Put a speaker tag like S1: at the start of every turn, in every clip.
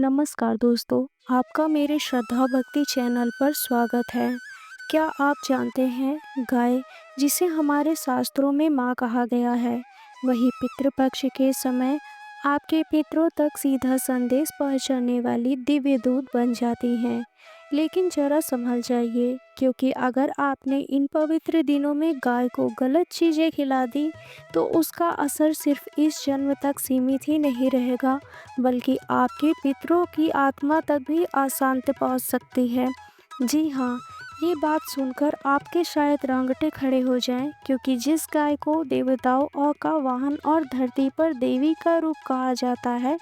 S1: नमस्कार दोस्तों, आपका मेरे श्रद्धा भक्ति चैनल पर स्वागत है। क्या आप जानते हैं गाय जिसे हमारे शास्त्रों में माँ कहा गया है, वही पितृपक्ष के समय आपके पितरों तक सीधा संदेश पहुँचाने वाली दिव्य दूत बन जाती हैं। लेकिन जरा संभल जाइए, क्योंकि अगर आपने इन पवित्र दिनों में गाय को गलत चीज़ें खिला दी तो उसका असर सिर्फ इस जन्म तक सीमित ही नहीं रहेगा, बल्कि आपके पितरों की आत्मा तक भी अशांति पहुंच सकती है। जी हाँ, ये बात सुनकर आपके शायद रोंगटे खड़े हो जाएं, क्योंकि जिस गाय को देवताओं और का वाहन और धरती पर देवी का रूप कहा जाता है,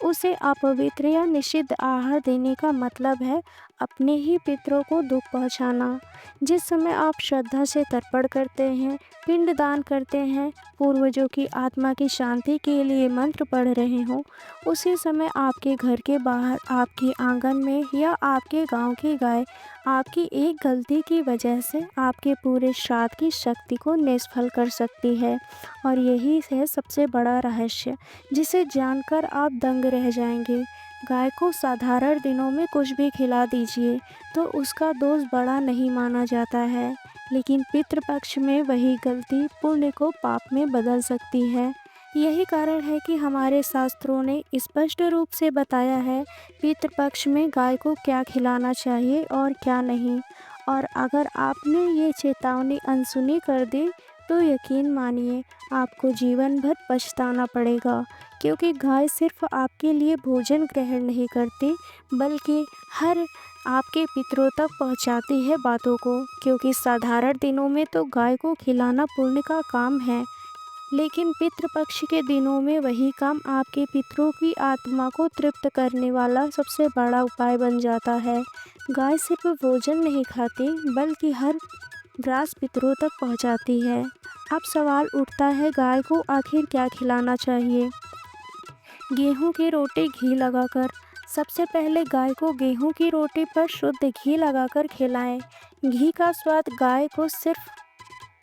S1: उसे अपवित्र या निषिद्ध आहार देने का मतलब है अपने ही पितरों को दुख पहुंचाना। जिस समय आप श्रद्धा से तर्पण करते हैं, पिंड दान करते हैं, पूर्वजों की आत्मा की शांति के लिए मंत्र पढ़ रहे हों, उसी समय आपके घर के बाहर, आपके आंगन में या आपके गांव की गाय आपकी एक गलती की वजह से आपके पूरे श्राद्ध की शक्ति को निष्फल कर सकती है। और यही है सबसे बड़ा रहस्य, जिसे जानकर आप दंग रह जाएंगे। गाय को साधारण दिनों में कुछ भी खिला दीजिए तो उसका दोष बड़ा नहीं माना जाता है, लेकिन पितृपक्ष में वही गलती पुण्य को पाप में बदल सकती है। यही कारण है कि हमारे शास्त्रों ने स्पष्ट रूप से बताया है पितृपक्ष में गाय को क्या खिलाना चाहिए और क्या नहीं। और अगर आपने ये चेतावनी अनसुनी कर दी तो यकीन मानिए आपको जीवन भर पछताना पड़ेगा, क्योंकि गाय सिर्फ आपके लिए भोजन ग्रहण नहीं करती, बल्कि हर आपके पितरों तक पहुंचाती है बातों को। क्योंकि साधारण दिनों में तो गाय को खिलाना पुण्य का काम है, लेकिन पितृपक्ष के दिनों में वही काम आपके पितरों की आत्मा को तृप्त करने वाला सबसे बड़ा उपाय बन जाता है। गाय सिर्फ भोजन नहीं खाती, बल्कि हर ग्रास पितरों तक पहुंचाती है। अब सवाल उठता है, गाय को आखिर क्या खिलाना चाहिए? गेहूं की रोटी घी लगाकर। सबसे पहले गाय को गेहूं की रोटी पर शुद्ध घी लगाकर खिलाएं। घी का स्वाद गाय को सिर्फ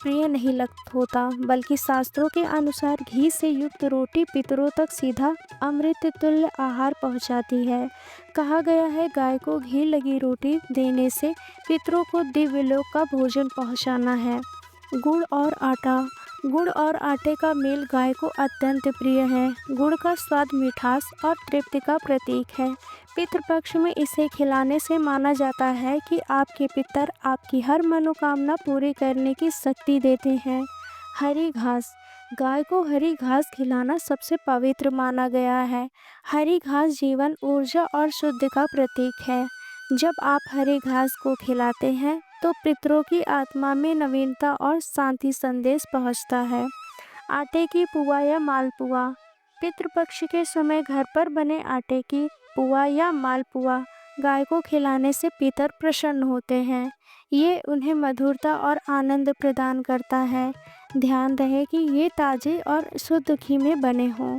S1: प्रिय नहीं लगता होता, बल्कि शास्त्रों के अनुसार घी से युक्त रोटी पितरों तक सीधा अमृत तुल्य आहार पहुंचाती है। कहा गया है गाय को घी लगी रोटी देने से पितरों को दिव्य लोक का भोजन पहुंचाना है। गुड़ और आटा। गुड़ और आटे का मेल गाय को अत्यंत प्रिय है। गुड़ का स्वाद मिठास और तृप्ति का प्रतीक है। पितृपक्ष में इसे खिलाने से माना जाता है कि आपके पितर आपकी हर मनोकामना पूरी करने की शक्ति देते हैं। हरी घास। गाय को हरी घास खिलाना सबसे पवित्र माना गया है। हरी घास जीवन, ऊर्जा और शुद्ध का प्रतीक है। जब आप हरी घास को खिलाते हैं तो पितरों की आत्मा में नवीनता और शांति संदेश पहुंचता है। आटे की पुआ या मालपुआ। पितृपक्ष के समय घर पर बने आटे की पुआ या मालपुआ गाय को खिलाने से पितर प्रसन्न होते हैं। ये उन्हें मधुरता और आनंद प्रदान करता है। ध्यान रहे कि ये ताजे और शुद्ध घी में बने हों।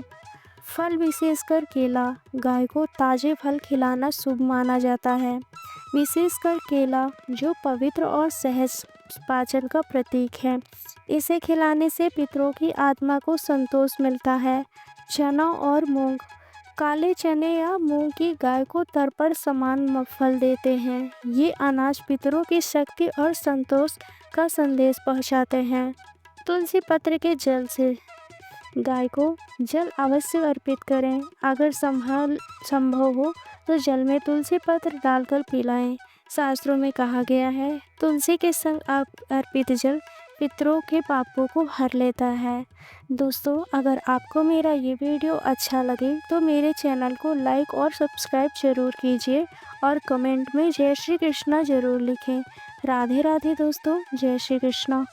S1: फल, विशेषकर केला। गाय को ताजे फल खिलाना शुभ माना जाता है, विशेषकर केला, जो पवित्र और सहज पाचन का प्रतीक है। इसे खिलाने से पितरों की आत्मा को संतोष मिलता है। चना और मूंग। काले चने या मूंग की गाय को तर्पण समान फल देते हैं। ये अनाज पितरों की शक्ति और संतोष का संदेश पहुंचाते हैं। तुलसी पत्र के जल से। गाय को जल अवश्य अर्पित करें। अगर संभव हो तो जल में तुलसी पत्र डालकर पिलाएं। शास्त्रों में कहा गया है, तुलसी के संग अर्पित जल पितरों के पापों को हर लेता है। दोस्तों, अगर आपको मेरा ये वीडियो अच्छा लगे तो मेरे चैनल को लाइक और सब्सक्राइब जरूर कीजिए और कमेंट में जय श्री कृष्णा जरूर लिखें। राधे राधे दोस्तों, जय श्री कृष्णा।